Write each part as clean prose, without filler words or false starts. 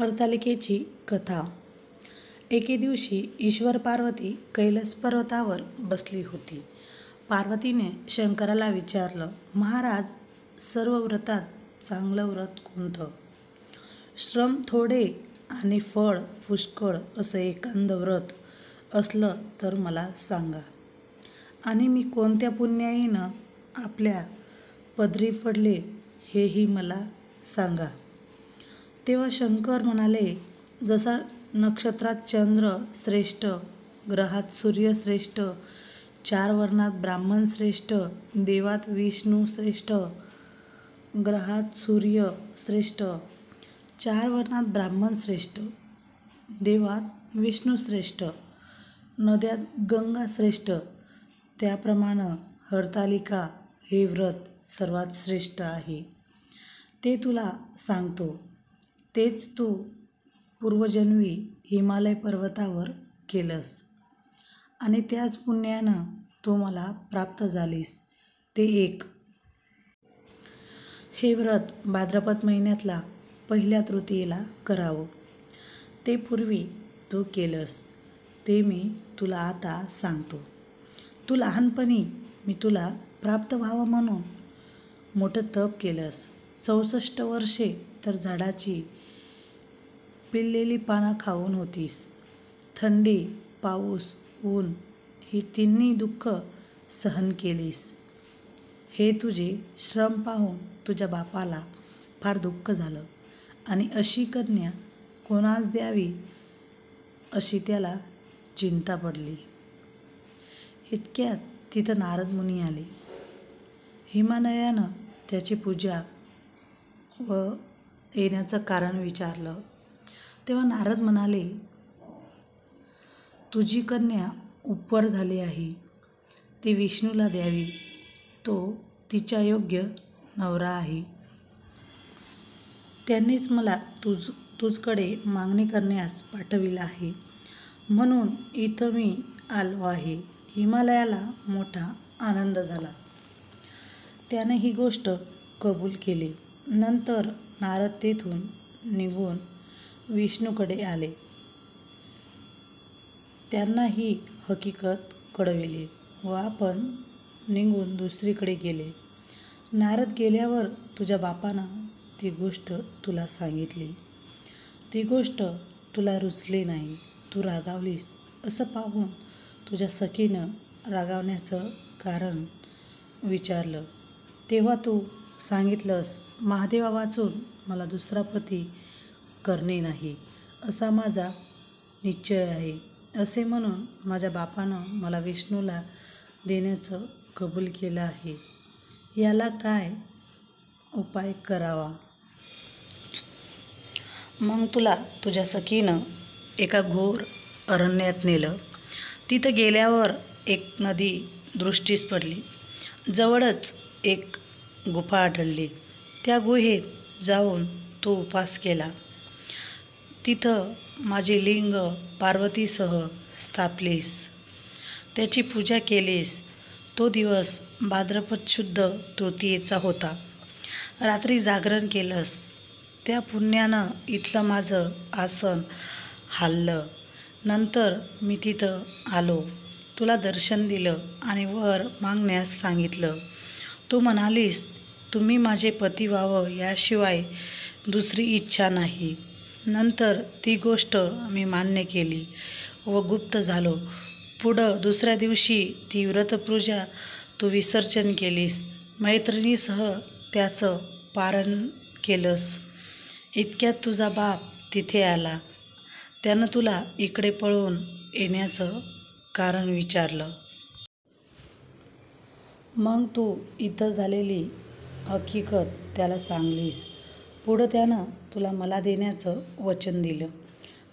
हरतालिकेची कथा. एके दिवशी ईश्वर पार्वती कैलास पर्वतावर बसली होती. पार्वतीने शंकराला विचारलं, महाराज, सर्व व्रतात चांगलं व्रत कोणतं? श्रम थोडे आणि फळ पुष्कळ असं एखादं व्रत असलं तर मला सांगा, आणि मी कोणत्या पुण्याईनं आपल्या पदरी पडले हेही मला सांगा. तेव्हा शंकर म्हणाले, जसा नक्षत्रात चंद्र श्रेष्ठ, ग्रहात सूर्य श्रेष्ठ, 4 वर्णात ब्राह्मण श्रेष्ठ, देवात विष्णू श्रेष्ठ, ग्रहात सूर्य श्रेष्ठ, 4 वर्णात ब्राह्मण श्रेष्ठ, देवात विष्णू श्रेष्ठ, नद्यात गंगा श्रेष्ठ, त्याप्रमाणे हरतालिका हे व्रत सर्वात श्रेष्ठ आहे. ते तुला सांगतो. तेच तू पूर्वजन्मी हिमालय पर्वतावर केलंस आणि त्याच पुण्यानं तू मला प्राप्त झालीस. ते एक. हे व्रत भाद्रपद महिन्यातला पहिल्या तृतीयेला करावं. ते पूर्वी तू केलंस ते मी तुला आता सांगतो. तू लहानपणी मी तुला प्राप्त व्हावं म्हणून मोठं तप केलंस. 64 वर्षे तर झाडाची पिळलेली पानं खाऊन होतीस. थंडी, पाऊस, ऊन ही तिन्ही दुःख सहन केलीस. हे तुझे श्रम पाहून तुझ्या बापाला फार दुःख झालं आणि अशी कन्या कोणास द्यावी अशी त्याला चिंता पडली. इतक्यात तिथं नारद मुनी आले. हिमालयानं त्याची पूजा व येण्याचं कारण विचारलं. तेव्हा नारद म्हणाले, तुझी कन्या उपवर झाली आहे. ती विष्णूला द्यावी. तो तिच्या योग्य नवरा आहे. त्यांनीच मला तुझकडे मागणी करण्यास पाठविलं आहे. म्हणून इथं मी आलो आहे. हिमालयाला मोठा आनंद झाला. त्याने ही गोष्ट कबूल केली. नंतर नारद तेथून निघून विष्णूकडे आले. त्यांना ही हकीकत कळविली व आपण निघून दुसरीकडे गेले. नारद गेल्यावर तुझ्या बापानं ती गोष्ट तुला सांगितली. ती गोष्ट तुला रुचली नाही. तू रागावलीस. असं पाहून तुझ्या सखीनं रागावण्याचं कारण विचारलं. तेव्हा तू सांगितलंस, महादेवा वाचून मला दुसरा पती करणे नाही असा माझा निश्चय आहे. असे म्हणून माझ्या बापानं मला विष्णूला देण्याचं कबूल केलं आहे. याला काय उपाय करावा? मग तुला तुझ्या सखीनं एका घोर अरण्यात नेलं. तिथं गेल्यावर एक नदी दृष्टीस पडली. जवळच एक गुफा आढळली. त्या गुहेत जाऊन तो उपास केला. तिथं माझे लिंग पार्वतीसह स्थापलीस. त्याची पूजा केलीस. तो दिवस भाद्रपद शुद्ध तृतीयेचा होता. रात्री जागरण केलंस. त्या पुण्यानं इथलं माझं आसन हाललं. नंतर मी तिथं आलो. तुला दर्शन दिलं आणि वर मागण्यास सांगितलं. तू म्हणालीस, तुम्ही माझे पती व्हावं याशिवाय दुसरी इच्छा नाही. नंतर ती गोष्ट मी मान्य केली व गुप्त झालो. पुढं दुसऱ्या दिवशी ती व्रतपूजा तू विसर्जन केलीस. मैत्रिणीसह त्याचं पारण केलंस. इतक्यात तुझा बाप तिथे आला. त्यानं तुला इकडे पळून येण्याचं कारण विचारलं. मग तू इथं झालेली हकीकत त्याला सांगलीस. पुढं त्यानं तुला मला देण्याचं वचन दिलं.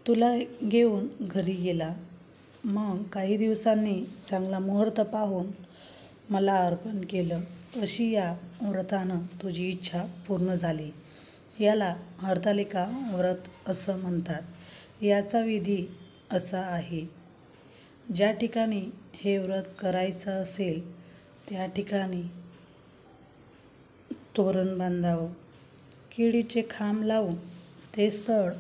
तुला घेऊन घरी गेला. मग काही दिवसांनी चांगला मुहूर्त पाहून मला अर्पण केलं. अशी या व्रतानं तुझी इच्छा पूर्ण झाली. याला हरतालिका व्रत असं म्हणतात. याचा विधी असा आहे, ज्या ठिकाणी हे व्रत करायचं असेल त्या ठिकाणी तोरण बांधावं. केळीचे खांब लावून ते स्थळ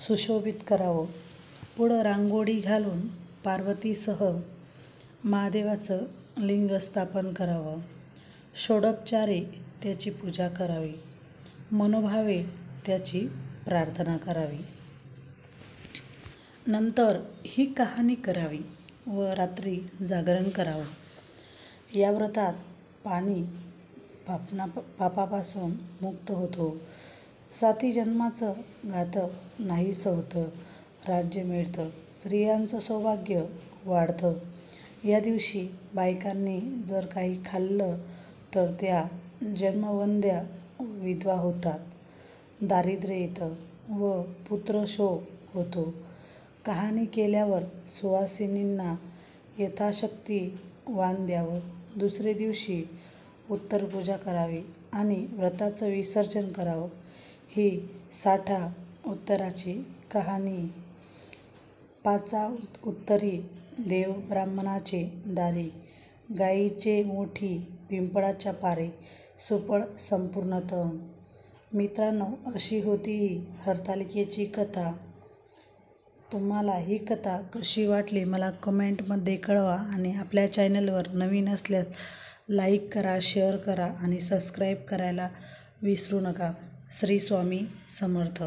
सुशोभित करावं. पुढं रांगोळी घालून पार्वतीसह महादेवाचं लिंग स्थापन करावं. षोडोपचारे त्याची पूजा करावी. मनोभावे त्याची प्रार्थना करावी. नंतर ही कहाणी करावी व रात्री जागरण करावं. या व्रतात पाणी पापापासून मुक्त होतो. 7 जन्माचं घातक नाहीसं होतं. राज्य मिळतं. स्त्रियांचं सौभाग्य वाढतं. या दिवशी बायकांनी जर काही खाल्लं तर त्या जन्मवंद्या विधवा होतात. दारिद्र्य येतं व पुत्रशोक होतो. कहाणी केल्यावर सुवासिनींना यथाशक्ती वाण द्यावं. दुसरे दिवशी उत्तरपूजा करावी आणि व्रताचं विसर्जन करावं. ही साठा उत्तराची कहाणी. 5 उत्तरी देव ब्राह्मणाचे दारी, गायीचे मोठी पिंपळाच्या पारी, सुफळ संपूर्णतः. मित्रांनो, अशी होती ही हरतालिकेची कथा. तुम्हाला ही कथा कशी वाटली मला कमेंटमध्ये कळवा आणि आपल्या चॅनलवर नवीन असल्यास लाईक करा, शेअर करा आणि सबस्क्राईब करायला विसरू नका. श्री स्वामी समर्थ.